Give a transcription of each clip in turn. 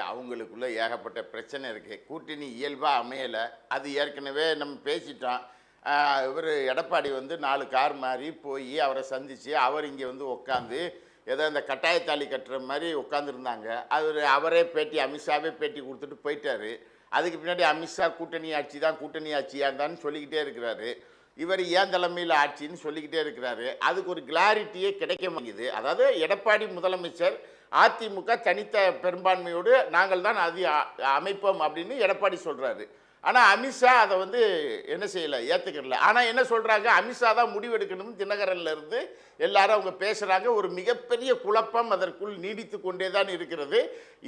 அவங்களுக்குள்ள ஏகப்பட்ட பிரச்சனை இருக்குது. கூட்டணி இயல்பாக அமையலை. அது ஏற்கனவே நம்ம பேசிட்டோம். இவர் எடப்பாடி வந்து 4 கார் மாதிரி போய் அவரை சந்தித்து அவர் இங்கே வந்து உட்காந்து ஏதோ இந்த கட்டாயத்தாலி கட்டுற மாதிரி உட்காந்துருந்தாங்க. அவரே பேட்டி, அமித்ஷாவே பேட்டி கொடுத்துட்டு போயிட்டார். அதுக்கு பின்னாடி அமித்ஷா கூட்டணி ஆட்சி தான், கூட்டணி ஆட்சியாக இருந்தான்னு சொல்லிக்கிட்டே இருக்கிறாரு. இவர் ஏன் தலைமையில் ஆட்சின்னு சொல்லிக்கிட்டே இருக்கிறாரு. அதுக்கு ஒரு கிளாரிட்டியே கிடைக்க மாட்டேங்குது. அதாவது எடப்பாடி முதலமைச்சர், அதிமுக தனித்த பெரும்பான்மையோடு நாங்கள் தான் அது அமைப்போம் அப்படின்னு எடப்பாடி சொல்கிறாரு. ஆனால் அமித்ஷா அதை வந்து என்ன செய்யலை, ஏற்றுக்கல. ஆனால் என்ன சொல்கிறாங்க, அமித்ஷா தான் முடிவெடுக்கணும்னு தினகரன்ல இருந்து எல்லாரும் அவங்க பேசுகிறாங்க. ஒரு மிகப்பெரிய குழப்பம் அதற்குள் நீடித்து கொண்டே தான் இருக்கிறது.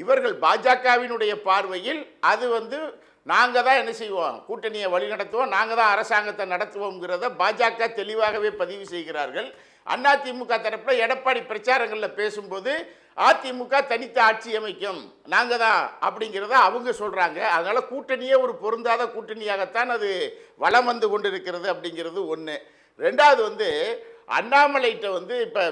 இவர்கள் பாஜகவினுடைய பார்வையில் அது வந்து நாங்கள் தான் என்ன செய்வோம், கூட்டணியை வழி நடத்துவோம், நாங்கள் தான் அரசாங்கத்தை நடத்துவோங்கிறத பாஜக தெளிவாகவே பதிவு செய்கிறார்கள். அதிமுக தரப்பில் எடப்பாடி பிரச்சாரங்களில் பேசும்போது அதிமுக தனித்த ஆட்சி அமைக்கும், நாங்கள் தான் அப்படிங்கிறத அவங்க சொல்கிறாங்க. அதனால் கூட்டணியே ஒரு பொருந்தாத கூட்டணியாகத்தான் அது வலம் வந்து கொண்டிருக்கிறது அப்படிங்கிறது ஒன்று. ரெண்டாவது வந்து அண்ணாமலைகிட்ட வந்து இப்போ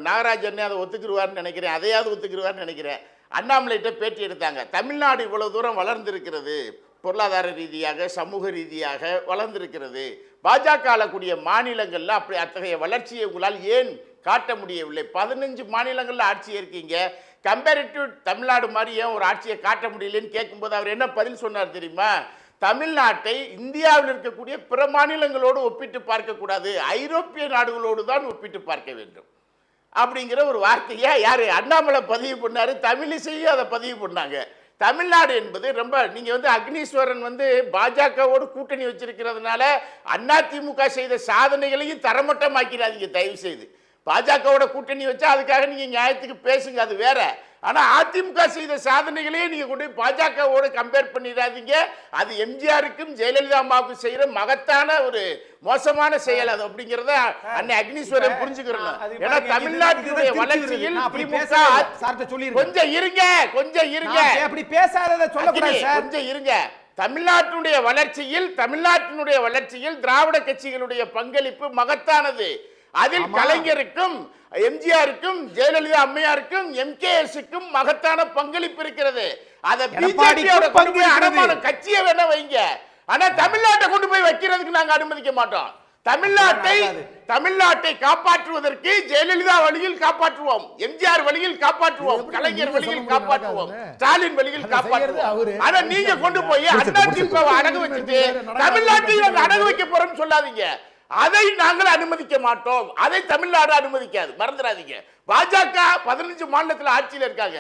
நாகராஜன் அதை ஒத்துக்குருவார்னு நினைக்கிறேன், அதையாவது ஒத்துக்குருவார்னு நினைக்கிறேன். அண்ணாமலைகிட்ட பேட்டி எடுத்தாங்க. தமிழ்நாடு இவ்வளோ தூரம் வளர்ந்திருக்கிறது, பொருளாதார ரீதியாக சமூக ரீதியாக வளர்ந்திருக்கிறது, பாஜக ஆளக்கூடிய மாநிலங்களில் அப்படி அத்தகைய வளர்ச்சியை உங்களால் ஏன் காட்ட முடியவில்லை? 15 மாநிலங்களில் ஆட்சி இருக்கீங்க, கம்பேரிட்டிவ் தமிழ்நாடு மாதிரி ஏன் ஒரு ஆட்சியை காட்ட முடியலன்னு கேட்கும்போது அவர் என்ன பதில் சொன்னார் தெரியுமா? தமிழ்நாட்டை இந்தியாவில் இருக்கக்கூடிய பிற மாநிலங்களோடு ஒப்பிட்டு பார்க்கக்கூடாது, ஐரோப்பிய நாடுகளோடு தான் ஒப்பிட்டு பார்க்க வேண்டும் அப்படிங்கிற ஒரு வார்த்தையை யார் அண்ணாமலை பதிவு பண்ணார். தமிழிசையும் அதை பதிவு பண்ணாங்க. தமிழ்நாடு என்பது ரொம்ப, நீங்கள் வந்து அக்னீஸ்வரன் வந்து பாஜகவோடு கூட்டணி வச்சிருக்கிறதுனால அதிமுக செய்த சாதனைகளையும் தரமட்டமாக்கிறாதீங்க தயவு செய்து. பாஜகவோட கூட்டணி வச்சா அதுக்காக நீங்கள் நியாயத்துக்கு பேசுங்க, அது வேற. ஆனால் அதிமுக செய்த சாதனைகளையே நீங்கள் கொண்டு பாஜகவோடு கம்பேர் பண்ணிடாதீங்க. அது எம்ஜிஆருக்கும் ஜெயலலிதா அம்மாவுக்கும் செய்கிற மகத்தான ஒரு மோசமான செயல் அது அப்படிங்கிறத அன்னை அக்னீஸ்வரன் புரிஞ்சுக்கிறோம். ஏன்னா தமிழ்நாட்டினுடைய வளர்ச்சியில் கொஞ்சம் இருங்க, கொஞ்சம் இருங்க, கொஞ்சம் இருங்க. தமிழ்நாட்டினுடைய வளர்ச்சியில் திராவிட கட்சிகளுடைய பங்களிப்பு மகத்தானது. அதில் கலைஞருக்கும் எம்ஜிஆருக்கும் ஜெயலலிதா அம்மையாருக்கும் எம்கேஎஸ்க்கும் மகத்தான பங்களிப்பு இருக்கிறது. அதை பிஜேபியோட அடமான கட்சியை வேணா வைங்க, ஆனா தமிழ்நாட்டை கொண்டு போய் வைக்கிறதுக்கு நாங்க அனுமதிக்க மாட்டோம். தமிழ்நாட்டை காப்பாற்றுவதற்கு ஜெயலலிதா வழியில் காப்பாற்றுவோம், எம்ஜிஆர் வழியில் காப்பாற்றுவோம், கலைஞர் வழியில் காப்பாற்றுவோம், ஸ்டாலின் வழியில் காப்பாற்றுவோம். ஆனா நீங்க கொண்டு போய் அதிமுக அடகு வச்சுட்டு தமிழ்நாட்டை அடகு வைக்க போறோம்னு சொல்லாதீங்க. அதை நாங்கள் அனுமதிக்க மாட்டோம், அதை தமிழ்நாடு அனுமதிக்காது, மறந்துடாதீங்க. பாஜக 15 மாநிலத்தில் ஆட்சியில் இருக்காங்க.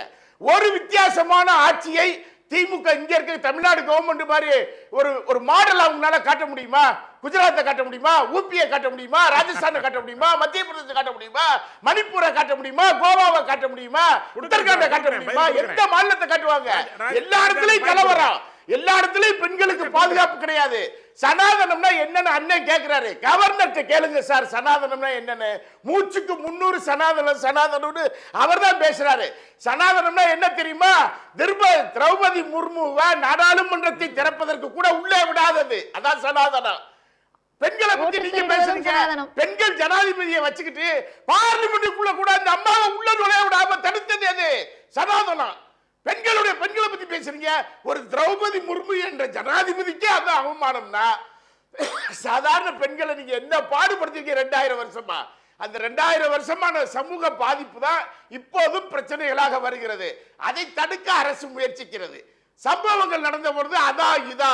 ஒரு வித்தியாசமான ஆட்சியை திமுக இங்க இருக்க தமிழ்நாடு கவர்மெண்ட் மாதிரி ஒரு மாடல் அவங்களால காட்ட முடியுமா? குஜராத்தை காட்ட முடியுமா? ஊபியை காட்ட முடியுமா? ராஜஸ்தானை காட்ட முடியுமா? மத்திய பிரதேசத்தை காட்ட முடியுமா? மணிப்பூரை காட்ட முடியுமா? கோவாவை காட்ட முடியுமா? உத்தரகாண்டை காட்ட முடியுமா? எந்த மாநிலத்தை காட்டுவாங்க? எல்லா இடத்துலயும் கலவரம், எல்லா இடத்துலயும் பெண்களுக்கு பாதுகாப்பு கிடையாது. சனாதனம்னா என்னன்னு அண்ணன் கேட்கிறாரு. கவர்னர்கிட்ட கேளுங்க சார், சனாதனம்னா என்னன்னு. மூச்சுக்கு 300 சனாதனம் அவர் தான் பேசுறாரு. சனாதனம்னா என்ன தெரியுமா? திரௌபதி முர்முவை நாடாளுமன்றத்தை திறப்பதற்கு கூட உள்ளே விடாதது, அதான் சனாதனம். பெண்களை பத்தி நீங்க பேசுறீங்க. பெண்கள் ஜனாதிபதியை வச்சுக்கிட்டு பார்லிமெண்ட்டுக்குள்ள கூட அந்த அம்மாவை உள்ள நுழைய விடாம தடுத்தது எது? சனாதனம். பெண்களை பத்தி பேசுறீங்க. ஒரு திரௌபதி முர்மு என்ற ஜனாதிபதிக்கே அந்த அவமானம்னா சாதாரண பெண்களை நீங்க என்ன பாடுபடுத்திருக்கீங்க 2000 வருஷமா? அந்த 2000 வருஷமான சமூக பாதிப்பு தான் இப்போதும் பிரச்சனைகளாக வருகிறது. அதை தடுக்க அரசு முயற்சிக்கிறது. சம்பவங்கள் நடந்த பொழுது அதான் இதா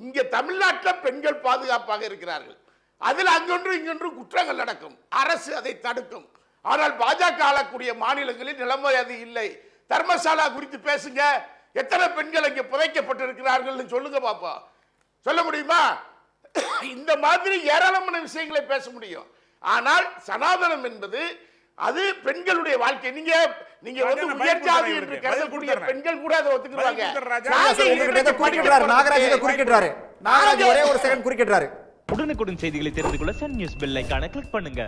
இங்க தமிழ்நாட்டில் பெண்கள் பாதுகாப்பாக இருக்கிறார்கள். அதில் அங்கொன்று இங்கொன்று குற்றங்கள் நடக்கும், அரசு அதை தடுக்கும். ஆனால் பாஜக ஆளக்கூடிய மாநிலங்களில் நிலைமை அது இல்லை. தர்மசாலா குறித்து பேசுங்க, எத்தனை பெண்கள் இங்கே புதைக்கப்பட்டிருக்கிறார்கள் சொல்லுங்க பாப்பா, சொல்ல முடியுமா? இந்த மாதிரி ஏராளமான விஷயங்களை பேச முடியும். ஆனால் சனாதனம் என்பது அது பெண்களுடைய வாழ்க்கை. நீங்க வந்து உயர் ஜாதி என்று கருதக்கூடிய பெண்கள் கூட அதை ஒத்துக்குவாங்க. நாகராஜ் ஒரே ஒரு செகண்ட் குறுக்கிடுறாரு. உடனுக்குடன் செய்திகளை தெரிந்து கொள்ள சன் நியூஸ் பெல் ஐகானை கிளிக் பண்ணுங்க.